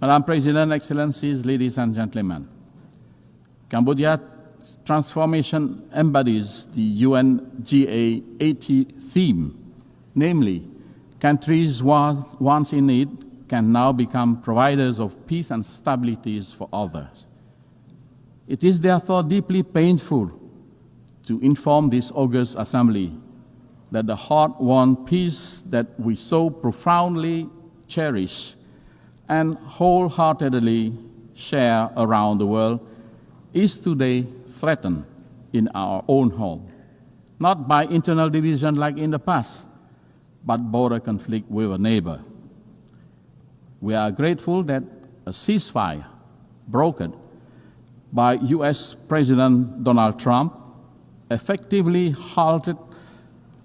Madam President, Excellencies, ladies and gentlemen, Cambodia's transformation embodies the UNGA 80 theme, namely, countries once in need can now become providers of peace and stability for others. It is therefore deeply painful to inform this august assembly that the hard-won peace that we so profoundly cherish and wholeheartedly share around the world is today threatened in our own home, not by internal division like in the past, but border conflict with a neighbor. We are grateful that a ceasefire brokered by US President Donald Trump effectively halted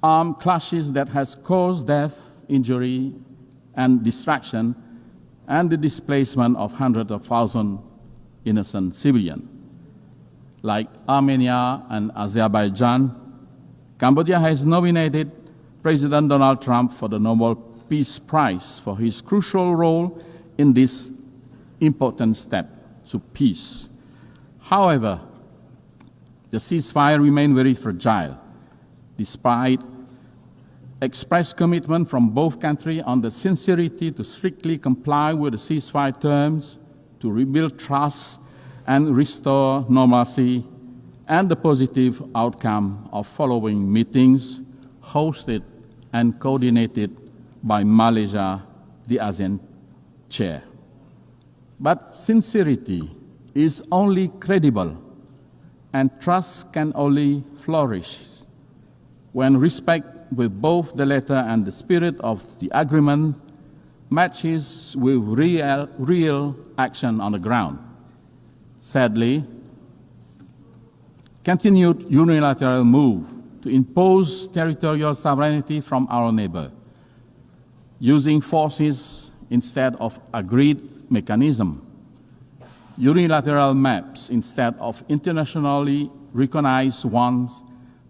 armed clashes that has caused death, injury, and destruction, and the displacement of hundreds of thousands innocent civilians. Like Armenia and Azerbaijan, Cambodia has nominated President Donald Trump for the Nobel Peace Prize for his crucial role in this important step to peace. However, the ceasefire remains very fragile, despite expressed commitment from both countries on the sincerity to strictly comply with the ceasefire terms, to rebuild trust and restore normalcy, and the positive outcome of following meetings hosted and coordinated by Malaysia, the ASEAN chair. But sincerity is only credible and trust can only flourish when respect with both the letter and the spirit of the agreement matches with real action on the ground. Sadly, continued unilateral move to impose territorial sovereignty from our neighbor, using forces instead of agreed mechanism, unilateral maps instead of internationally recognized ones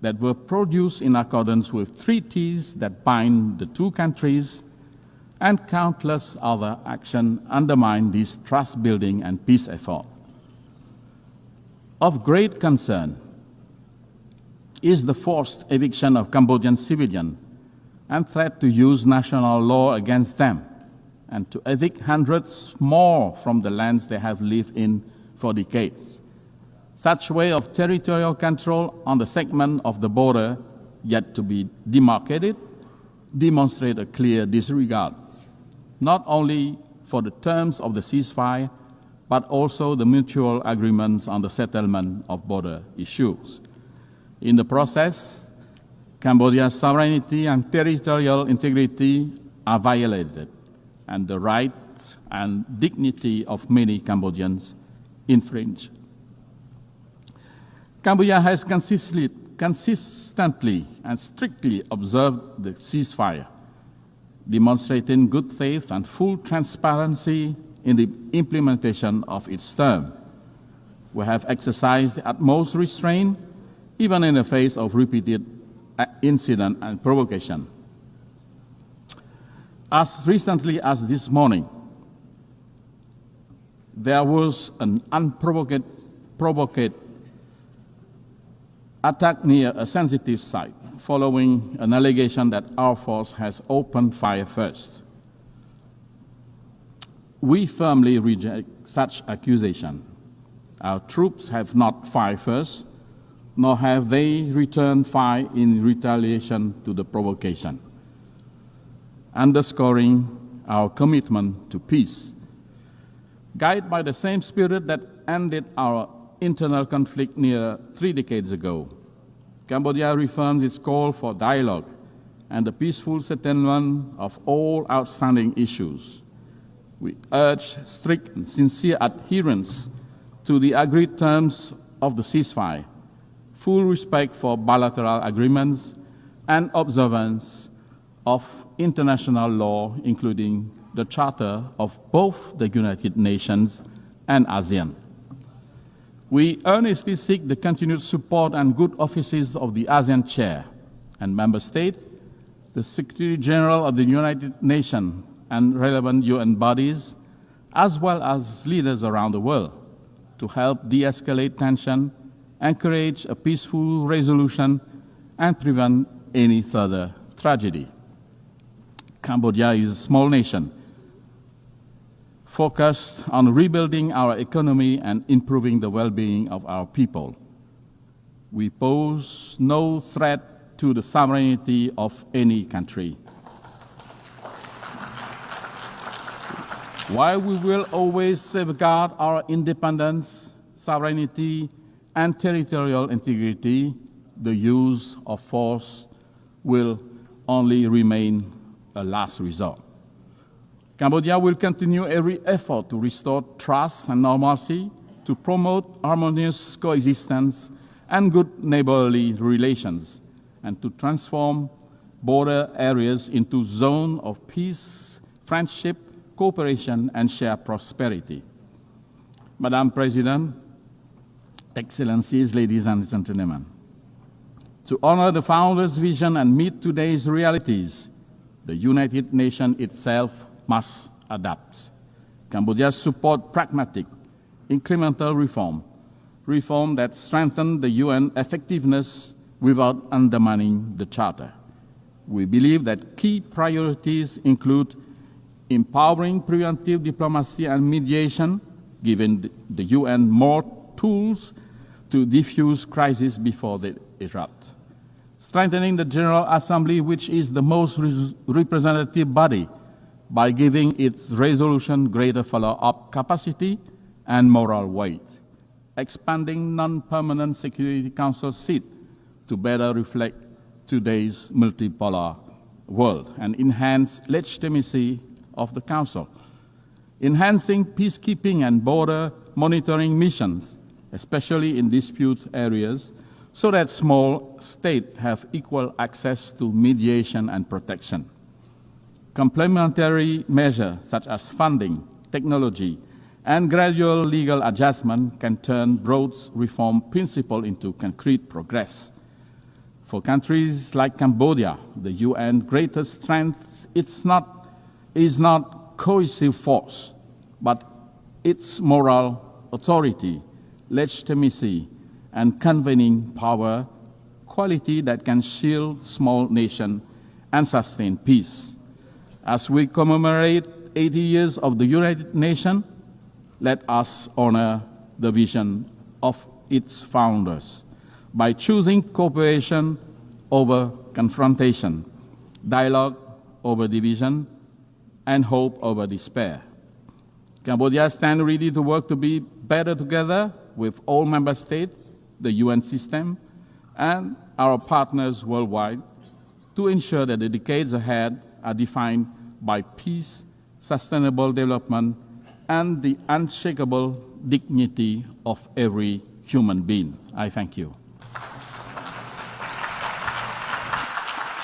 that were produced in accordance with treaties that bind the two countries, and countless other actions undermine this trust-building and peace effort. Of great concern is the forced eviction of Cambodian civilians and threat to use national law against them, and to evict hundreds more from the lands they have lived in for decades. Such way of territorial control on the segment of the border yet to be demarcated demonstrate a clear disregard, not only for the terms of the ceasefire, but also the mutual agreements on the settlement of border issues. In the process, Cambodia's sovereignty and territorial integrity are violated, and the rights and dignity of many Cambodians infringed. Cambodia has consistently and strictly observed the ceasefire, demonstrating good faith and full transparency in the implementation of its term. We have exercised the utmost restraint, even in the face of repeated incident and provocation. As recently as this morning, there was an unprovoked attack near a sensitive site, following an allegation that our force has opened fire first. We firmly reject such accusation. Our troops have not fired first, nor have they returned fire in retaliation to the provocation, underscoring our commitment to peace. Guided by the same spirit that ended our internal conflict near 3 decades ago, Cambodia reaffirms its call for dialogue and the peaceful settlement of all outstanding issues. We urge strict and sincere adherence to the agreed terms of the ceasefire, full respect for bilateral agreements, and observance of international law, including the Charter of both the United Nations and ASEAN. We earnestly seek the continued support and good offices of the ASEAN Chair and Member States, the Secretary General of the United Nations and relevant UN bodies, as well as leaders around the world, to help de-escalate tension, encourage a peaceful resolution, and prevent any further tragedy. Cambodia is a small nation focused on rebuilding our economy and improving the well-being of our people. We pose no threat to the sovereignty of any country. While we will always safeguard our independence, sovereignty, and territorial integrity, the use of force will only remain a last resort. Cambodia will continue every effort to restore trust and normalcy, to promote harmonious coexistence and good neighborly relations, and to transform border areas into zones of peace, friendship, cooperation, and shared prosperity. Madam President, Excellencies, ladies and gentlemen, to honor the Founders' vision and meet today's realities, the United Nations itself must adapt. Cambodia supports pragmatic, incremental reform that strengthen the UN effectiveness without undermining the Charter. We believe that key priorities include empowering preventive diplomacy and mediation, giving the UN more tools to defuse crises before they erupt, strengthening the General Assembly, which is the most representative body, by giving its resolution greater follow-up capacity and moral weight, expanding non-permanent Security Council seat to better reflect today's multipolar world and enhance legitimacy of the Council, enhancing peacekeeping and border monitoring missions, especially in dispute areas, so that small states have equal access to mediation and protection. Complementary measures such as funding, technology, and gradual legal adjustment can turn broad reform principles into concrete progress. For countries like Cambodia, the UN's greatest strength is not cohesive force, but its moral authority, legitimacy, and convening power, quality that can shield small nations and sustain peace. As we commemorate 80 years of the United Nations, let us honor the vision of its founders by choosing cooperation over confrontation, dialogue over division, and hope over despair. Cambodia stands ready to work to be better together with all member states, the UN system, and our partners worldwide to ensure that the decades ahead are defined by peace, sustainable development, and the unshakable dignity of every human being. I thank you.